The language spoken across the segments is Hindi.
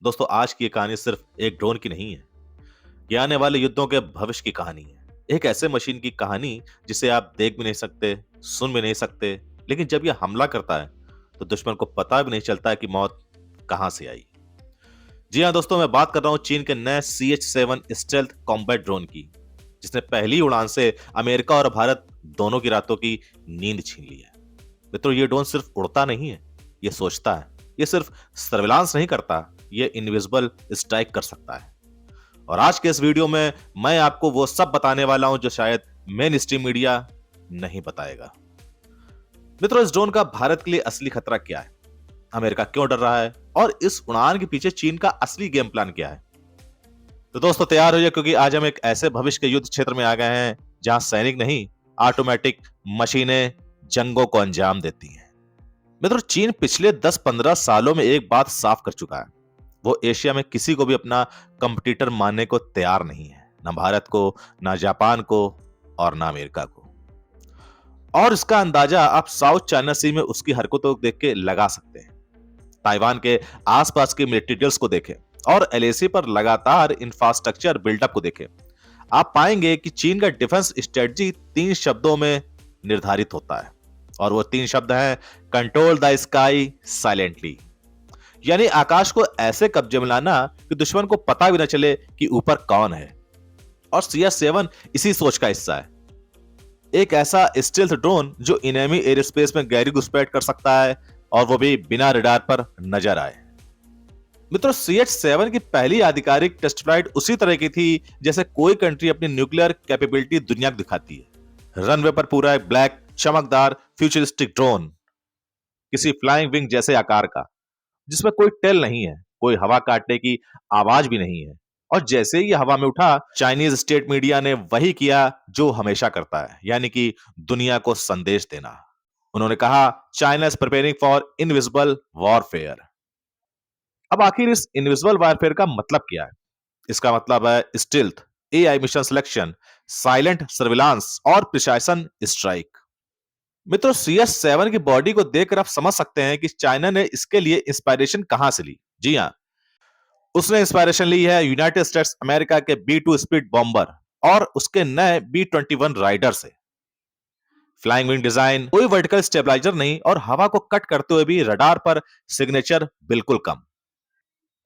दोस्तों आज की ये कहानी सिर्फ एक ड्रोन की नहीं है। ये आने वाले युद्धों के भविष्य की कहानी है। एक ऐसे मशीन की कहानी जिसे आप देख भी नहीं सकते, सुन भी नहीं सकते, लेकिन जब यह हमला करता है तो दुश्मन को पता भी नहीं चलता कि मौत कहां से आई। जी हाँ दोस्तों, मैं बात कर रहा हूं चीन के नए CH-7 स्टेल्थ कॉम्बैट ड्रोन की, जिसने पहली उड़ान से अमेरिका और भारत दोनों की रातों की नींद छीन ली है। मित्रों, ये ड्रोन सिर्फ उड़ता नहीं है, ये सोचता है। ये सिर्फ सर्विलांस नहीं करता, ये इनविजिबल स्ट्राइक कर सकता है। और आज के इस वीडियो में मैं आपको वो सब बताने वाला हूं जो शायद मेन स्ट्रीम मीडिया नहीं बताएगा। मित्रों, इस ड्रोन का भारत के लिए असली खतरा क्या है, अमेरिका क्यों डर रहा है और इस उड़ान के पीछे चीन का असली गेम प्लान क्या है। तो दोस्तों तैयार हो जाए, क्योंकि आज हम एक ऐसे भविष्य के युद्ध क्षेत्र में आ गए हैं जहां सैनिक नहीं, ऑटोमेटिक मशीनें जंगों को अंजाम देती हैं। मित्रों, चीन पिछले 10-15 सालों में एक बात साफ कर चुका है। वो एशिया में किसी को भी अपना कंपटीटर मानने को तैयार नहीं है, ना भारत को, ना जापान को और ना अमेरिका को। और इसका अंदाजा आप साउथ चाइना सी में उसकी हरकतों को देख के लगा सकते हैं। ताइवान के आसपास के मिलिट्री ड्रिल्स को देखें और LAC पर लगातार इंफ्रास्ट्रक्चर बिल्डअप को देखें। आप पाएंगे कि चीन का डिफेंस स्ट्रेटजी 3 शब्दों में निर्धारित होता है, और वो 3 शब्द हैं कंट्रोल द स्काई साइलेंटली, यानी आकाश को ऐसे कब्जे में लाना कि दुश्मन को पता भी न चले कि ऊपर कौन है। और CH-7 इसी सोच का हिस्सा है। एक ऐसा स्टेल्थ ड्रोन जो इनेमी एयर स्पेस में गहरी घुसपैठ कर सकता है, और वो भी बिना रडार पर नजर आए। मित्रों, CH-7 की पहली आधिकारिक टेस्ट फ्लाइट उसी तरह की थी जैसे कोई कंट्री अपनी न्यूक्लियर कैपेबिलिटी दुनिया को दिखाती है। रनवे पर पूरा एक ब्लैक चमकदार फ्यूचरिस्टिक ड्रोन, किसी फ्लाइंग विंग जैसे आकार का, जिसमें कोई टेल नहीं है, कोई हवा काटने की आवाज भी नहीं है। और जैसे ही हवा में उठा, चाइनीज स्टेट मीडिया ने वही किया जो हमेशा करता है, यानी कि दुनिया को संदेश देना। उन्होंने कहा, China is preparing for invisible warfare. अब आखिर इस इनविजिबल वॉरफेयर का मतलब क्या है? इसका मतलब है stealth, AI mission selection, silent surveillance और प्रिसाइशन स्ट्राइक। मित्रों, CH-7 की बॉडी को देखकर आप समझ सकते हैं कि चाइना ने इसके लिए इंस्पायरेशन कहां से ली। जी हां, उसने इंस्पायरेशन ली है यूनाइटेड स्टेट्स अमेरिका के B-2 स्पीड बॉम्बर और उसके नए B-21 राइडर से। फ्लाइंग विंग डिजाइन, कोई वर्टिकल स्टेबलाइजर नहीं, और हवा को कट करते हुए भी रडार पर सिग्नेचर बिल्कुल कम।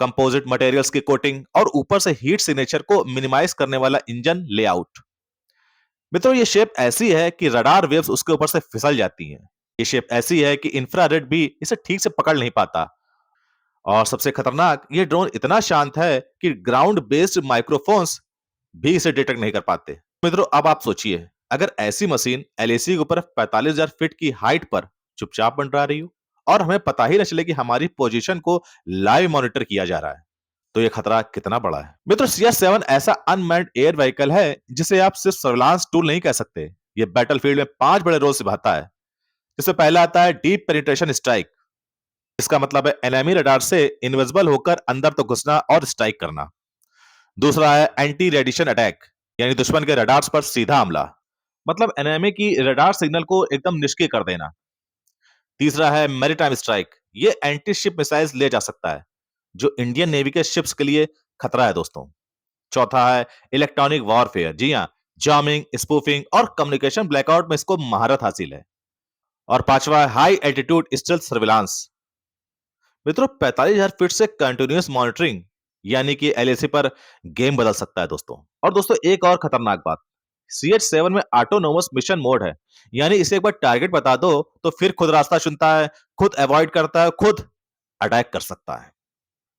कंपोजिट मटेरियल्स की कोटिंग और ऊपर से हीट सिग्नेचर को मिनिमाइज करने वाला इंजन लेआउट। मित्रों, ये शेप ऐसी है कि रडार वेव्स उसके ऊपर से फिसल जाती हैं। ये शेप ऐसी है कि इंफ्रारेड भी इसे ठीक से पकड़ नहीं पाता। और सबसे खतरनाक, ये ड्रोन इतना शांत है कि ग्राउंड बेस्ड माइक्रोफोन्स भी इसे डिटेक्ट नहीं कर पाते। मित्रों, अब आप सोचिए, अगर ऐसी मशीन LAC के ऊपर 45,000 फीट की हाइट पर चुपचाप मंडरा रही हो और हमें पता ही न चले कि हमारी पोजीशन को लाइव मॉनिटर किया जा रहा है, तो ये खतरा कितना बड़ा है। मित्रों, CH-7 ऐसा अनमैन्ड एयर व्हीकल है जिसे आप सिर्फ सर्विलांस टूल नहीं कह सकते। ये बैटलफील्ड में 5 बड़े रोल निभाता है। जिसमें पहला आता है डीप पेनिट्रेशन स्ट्राइक। इसका मतलब है एनिमी रडार से इनविजिबल होकर अंदर तो घुसना और स्ट्राइक करना। दूसरा है एंटी रेडिएशन अटैक, यानी दुश्मन के रडार्स पर सीधा हमला, मतलब एनिमी की रडार सिग्नल को एकदम निष्क्रिय कर देना। तीसरा है मैरीटाइम स्ट्राइक, ये एंटी शिप मिसाइल्स ले जा सकता है, जो इंडियन नेवी के शिप्स के लिए खतरा है दोस्तों। चौथा है इलेक्ट्रॉनिक वॉरफेयर। जी हां, जामिंग, स्पूफिंग और कम्युनिकेशन ब्लैकआउट में इसको महारत हासिल है। और पांचवा है हाई एल्टीट्यूड स्टेल्थ सर्विलांस। मित्रों, 45,000 फीट से कंटिन्यूअस मॉनिटरिंग, यानी कि LAC पर गेम बदल सकता है दोस्तों। और दोस्तों, एक और खतरनाक बात, CH-7 में ऑटोनोमस मिशन मोड है, यानी इसे एक बार टारगेट बता दो तो फिर खुद रास्ता चुनता है, खुद अवॉइड करता है, खुद अटैक कर सकता है।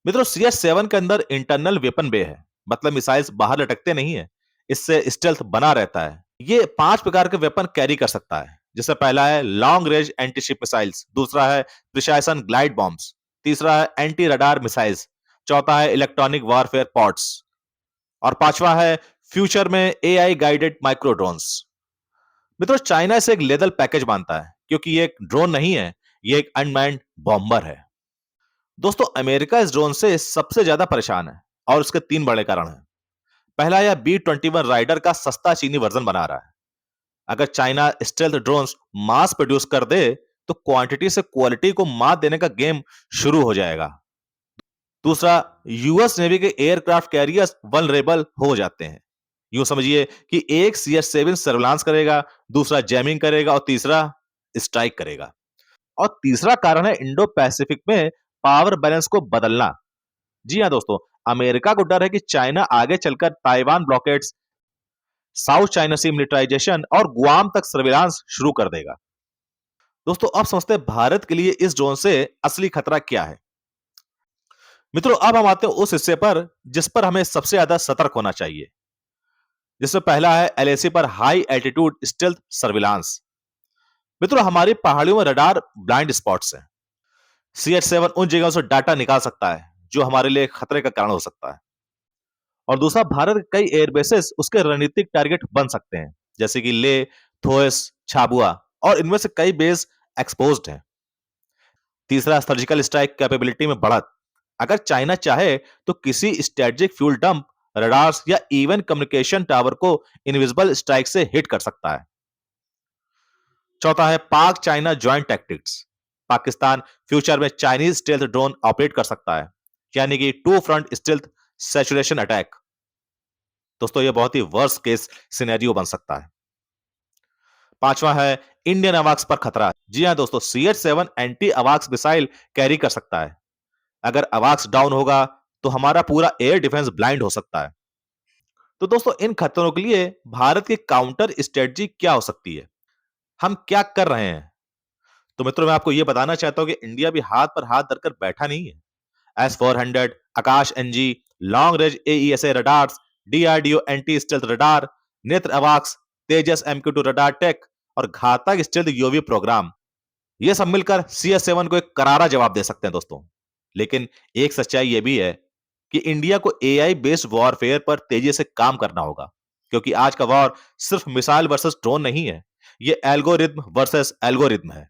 मित्रों, CH-7 के अंदर इंटरनल वेपन बे है, मतलब मिसाइल्स बाहर लटकते नहीं है, इससे स्टेल्थ बना रहता है। ये 5 प्रकार के वेपन कैरी कर सकता है, जिससे पहला है long range anti ship missiles, दूसरा है प्रिसाइशन ग्लाइड बॉम्ब्स, तीसरा है एंटी रडार मिसाइल्स, चौथा है इलेक्ट्रॉनिक वॉरफेयर पॉड्स, और पांचवा है फ्यूचर में AI गाइडेड माइक्रो ड्रोन्स। मित्रों, चाइना इसे एक लेदल पैकेज मानता है, क्योंकि ये एक ड्रोन नहीं है, ये एक अनमैन्ड बॉम्बर है। दोस्तों, अमेरिका इस ड्रोन से सबसे ज्यादा परेशान है, और उसके 3 बड़े कारण हैं। पहला, यह B-21 राइडर का सस्ता चीनी वर्जन बना रहा है। अगर चाइना स्टेल्थ ड्रोन्स मास प्रोड्यूस कर दे तो क्वांटिटी से क्वालिटी को मात देने का गेम शुरू हो जाएगा। दूसरा, यूएस नेवी के एयरक्राफ्ट कैरियर्स वल्नरेबल हो जाते हैं। यूं समझिए कि एक CH-7 सर्विलांस करेगा, दूसरा जैमिंग करेगा और तीसरा स्ट्राइक करेगा। और तीसरा कारण है इंडो पैसिफिक में पावर बैलेंस को बदलना। जी हां दोस्तों, अमेरिका को डर है कि चाइना आगे चलकर ताइवान ब्लॉकेड्स, साउथ चाइना सी मिलिटराइजेशन और गुआम तक सर्विलांस शुरू कर देगा। दोस्तों, अब समझते हैं भारत के लिए इस ड्रोन से असली खतरा क्या है। मित्रों, अब हम आते हैं उस हिस्से पर जिस पर हमें सबसे ज्यादा सतर्क होना चाहिए, जिसमें पहला है LAC पर हाई एल्टीट्यूड स्टेल्थ सर्विलांस। मित्रों, हमारी पहाड़ियों में रडार ब्लाइंड स्पॉट्स हैं। CH-7 उन जगहों से डाटा निकाल सकता है जो हमारे लिए खतरे का कारण हो सकता है। और दूसरा, भारत के कई एयरबेसेस उसके रणनीतिक टारगेट बन सकते हैं, जैसे कि ले, थोएस, छाबुआ, और इनमें से कई बेस एक्सपोज्ड हैं। तीसरा, सर्जिकल स्ट्राइक कैपेबिलिटी में बढ़त। अगर चाइना चाहे तो किसी स्ट्रेटेजिक फ्यूल डंप, रडार्स या इवन कम्युनिकेशन टावर को इनविजिबल स्ट्राइक से हिट कर सकता है। चौथा है Pak China joint tactics. Pakistan future में चाइनीज स्टेल्थ ड्रोन ऑपरेट कर सकता है, यानी कि two front stealth saturation attack. दोस्तों, यह बहुत ही वर्स्ट केस सिनेरियो बन सकता है। पांचवा है इंडियन अवाक्स पर खतरा। जी हां दोस्तों, CH-7 एंटी अवाक्स मिसाइल कैरी कर सकता है। अगर अवाक्स डाउन होगा तो हमारा पूरा एयर डिफेंस ब्लाइंड हो सकता है। तो दोस्तों, इन खतरों के लिए भारत की काउंटर स्ट्रेटजी क्या हो सकती है? हम क्या कर रहे हैं? तो मित्रों, मैं आपको यह बताना चाहता हूं कि इंडिया भी हाथ पर हाथ धरकर बैठा नहीं है। S-400, आकाश NG, long range AESA radars, DRDO anti stealth radar, नेत्र अवाक्स, तेजस MQ-2 रडार टेक और घातक स्टेल्थ यूएवी प्रोग्राम, ये सब मिलकर CH-7 को एक करारा जवाब दे सकते हैं दोस्तों। लेकिन एक सच्चाई यह भी है कि इंडिया को AI बेस्ड वॉरफेयर पर तेजी से काम करना होगा, क्योंकि आज का वॉर सिर्फ मिसाइल वर्सेस ड्रोन नहीं है, ये एल्गोरिथम वर्सेस एल्गोरिथम है।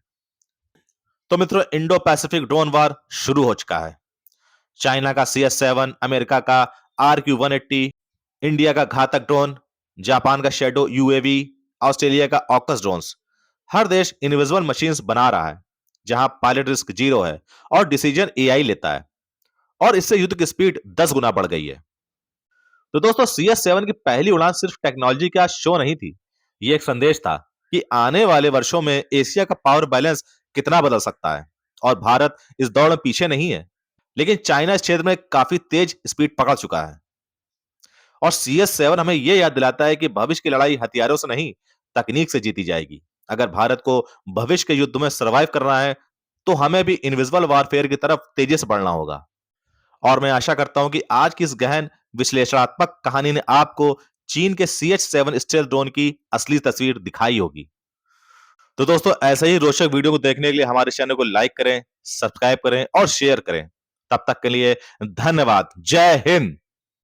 तो मित्रों, इंडो पैसिफिक ड्रोन वॉर शुरू हो चुका है। चाइना का CH-7, अमेरिका का RQ-180, इंडिया का घातक ड्रोन, जापान का शेडो UAV, ऑस्ट्रेलिया का ऑकस ड्रोन्स। हर देश इनविजिबल मशीन्स बना रहा है, जहां पायलट रिस्क 0 है और डिसीजन AI लेता है। और इससे युद्ध की स्पीड 10 गुना बढ़ गई है। तो दोस्तों, CH-7 की पहली उड़ान सिर्फ टेक्नोलॉजी का शो नहीं थी, ये एक संदेश था कि आने वाले वर्षों में एशिया का पावर बैलेंस कितना बदल सकता है। और भारत इस दौड़ में पीछे नहीं है, लेकिन चाइना इस क्षेत्र में काफी तेज स्पीड पकड़ चुका है। और CH-7 हमें यह याद दिलाता है कि भविष्य की लड़ाई हथियारों से नहीं, तकनीक से जीती जाएगी। अगर भारत को भविष्य के युद्ध में सर्वाइव करना है, तो हमें भी इनविजिबल वॉरफेयर की तरफ तेजी से बढ़ना होगा। और मैं आशा करता हूं कि आज की इस गहन विश्लेषणात्मक कहानी ने आपको चीन के CH-7 स्टेल्थ ड्रोन की असली तस्वीर दिखाई होगी। तो दोस्तों, ऐसे ही रोचक वीडियो को देखने के लिए हमारे चैनल को लाइक करें, सब्सक्राइब करें और शेयर करें। तब तक के लिए धन्यवाद। जय हिंद।